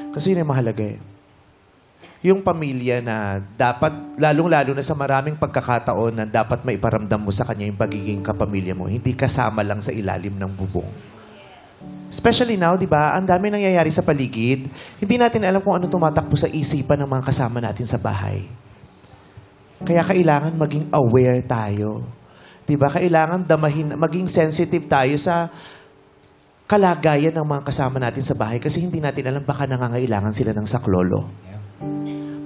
Kasi yun ang mahalaga eh. Yung pamilya na dapat, lalong-lalo na sa maraming pagkakataon na dapat maiparamdam mo sa kanya yung pagiging kapamilya mo, hindi kasama lang sa ilalim ng bubong. Especially now, di ba, ang dami nangyayari sa paligid. Hindi natin alam kung ano tumatakbo sa isipan ng mga kasama natin sa bahay. Kaya kailangan maging aware tayo. Di ba? Kailangan damahin, maging sensitive tayo sa kalagayan ng mga kasama natin sa bahay kasi hindi natin alam baka nangangailangan sila ng saklolo.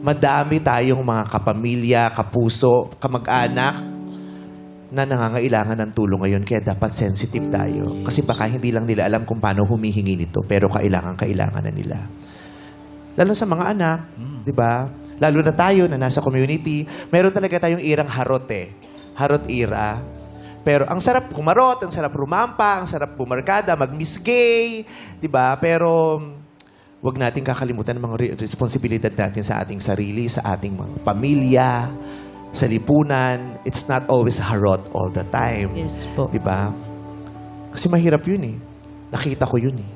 Madami tayong mga kapamilya, kapuso, kamag-anak na nangangailangan ng tulong ngayon kaya dapat sensitive tayo. Kasi baka hindi lang nila alam kung paano humihingi nito pero kailangan na nila. Lalo sa mga anak, di ba? Lalo na tayo na nasa community, meron talaga tayong irang harot eh. Harot era. Pero ang sarap kumarot, ang sarap rumampa, ang sarap bumarkada, mag-miss gay, di ba? Pero wag natin kakalimutan ang mga responsibilidad natin sa ating sarili, sa ating mga pamilya, sa lipunan. It's not always harot all the time. Yes po. Di ba? Kasi mahirap yun eh. Nakita ko yun eh.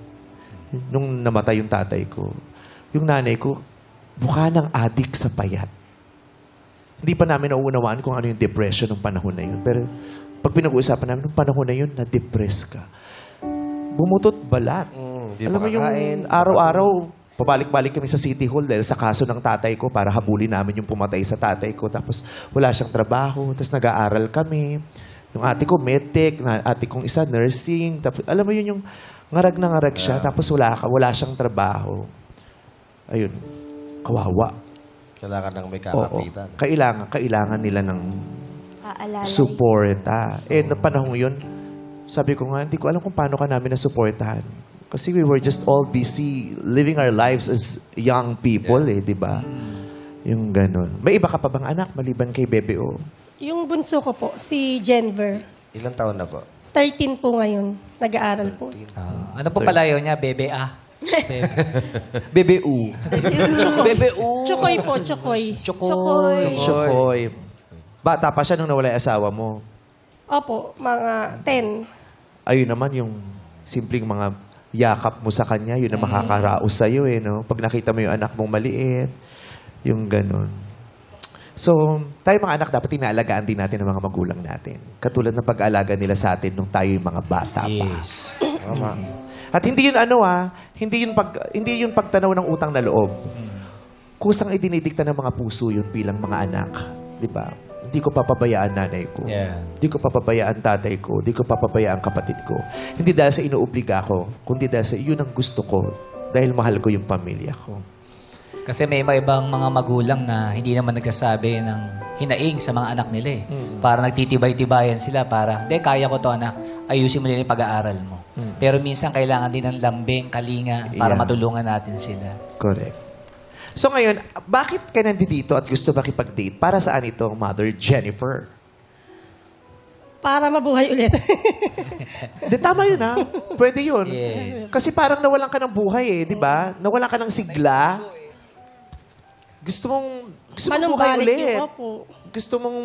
Nung namatay yung tatay ko, yung nanay ko, mukha ng adik sa payat. Hindi pa namin nauunawaan kung ano yung depression ng panahon na yun. Pero pag pinag-uusapan namin, nung panahon na yun, na-depress ka. Bumutot balat. Alam mo yung araw-araw, pabalik-balik kami sa City Hall dahil sa kaso ng tatay ko para habulin namin yung pumatay sa tatay ko. Tapos wala siyang trabaho. Tapos nag-aaral kami. Yung ate ko, medtech. Ate kong isa, nursing. Tapos, alam mo yun yung ngarag na ngarag siya. Tapos wala siyang trabaho. Ayun. Kawawa. Kailangan ng may kakapitan. Kailangan nila ng Aalalay. suporta. Na panahon yun, sabi ko nga, hindi ko alam kung paano ka namin nasuportahan. Kasi we were just all busy living our lives as young people di ba? Yung ganun. May iba ka pa bang anak maliban kay Bebe O? Yung bunso ko po, si Jenver. Ilang taon na po? 13 po ngayon. Nag-aaral po. Ano po palayo niya? Bebe Bebe U. Bebe U. Chokoy po, Chokoy. Chokoy. Chokoy. Bata pa siya nung nawala yung asawa mo. Opo, mga 10. Ayun naman yung simpleng mga yakap mo sa kanya, yun na makakaraos sa'yo no? Pag nakita mo yung anak mong maliit, yung ganun. So, tayo mga anak, dapat inaalagaan din natin ang mga magulang natin. Katulad ng pag-aalaga nila sa atin nung tayo yung mga bata pa. Yes. At hindi yun hindi yun pagtanaw ng utang na loob. Kusang idinidikta ng mga puso yun bilang mga anak. Di ba? Hindi ko papabayaan nanay ko. Yeah. Hindi ko papabayaan tatay ko. Hindi ko papabayaan kapatid ko. Hindi dahil sa inuobliga ko, kundi dahil sa iyon ang gusto ko. Dahil mahal ko yung pamilya ko. Kasi may iba ibang mga magulang na hindi naman nagsasabi ng hinaing sa mga anak nila eh. Para nagtitibay-tibayan sila para, hindi, kaya ko to anak, ayusin mo din yung pag-aaral mo. Pero minsan kailangan din ng lambing, kalinga, para matulungan natin sila. Correct. So ngayon, bakit ka nandito at gusto makipag-date? Para saan itong Mother Jennifer? Para mabuhay ulit. Di, tama yun Pwede yun. Yes. Kasi parang nawalan ka ng buhay di ba? Nawalan ka ng sigla. Gusto mong buhay Manumbalik ulit. yun, opo. Gusto mong...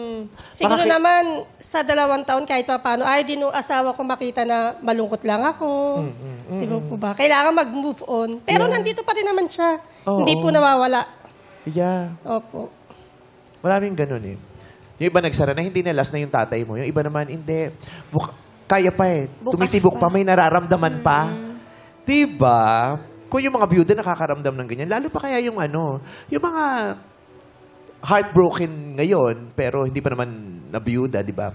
Siguro naman, sa 2 taon, kahit pa paano, ay, di nung asawa ko makita na malungkot lang ako. Di ba po ba? Kailangan mag-move on. Pero nandito pa rin naman siya. Hindi po nawawala. Yeah. Opo. Maraming ganun Yung iba nagsara na, hindi na last na yung tatay mo. Yung iba naman, hindi. Kaya pa Bukas Tumitibok pa, pa. may nararamdaman pa. Diba? Kung yung mga byuda nakakaramdam ng ganyan, lalo pa kaya yung yung mga heartbroken ngayon, pero hindi pa naman nabiyuda, di ba?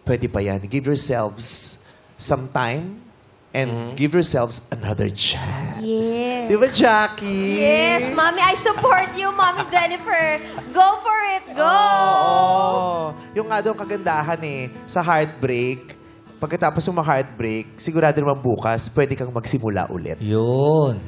Pwede pa yan. Give yourselves some time and give yourselves another chance. Yes. Di ba, Jackie? Yes, Mommy, I support you, Mommy Jennifer. Go for it, go! Oo. Yung nga daw kagandahan sa heartbreak, pagkatapos ng heartbreak, sigurado naman bukas, pwede kang magsimula ulit. Yun.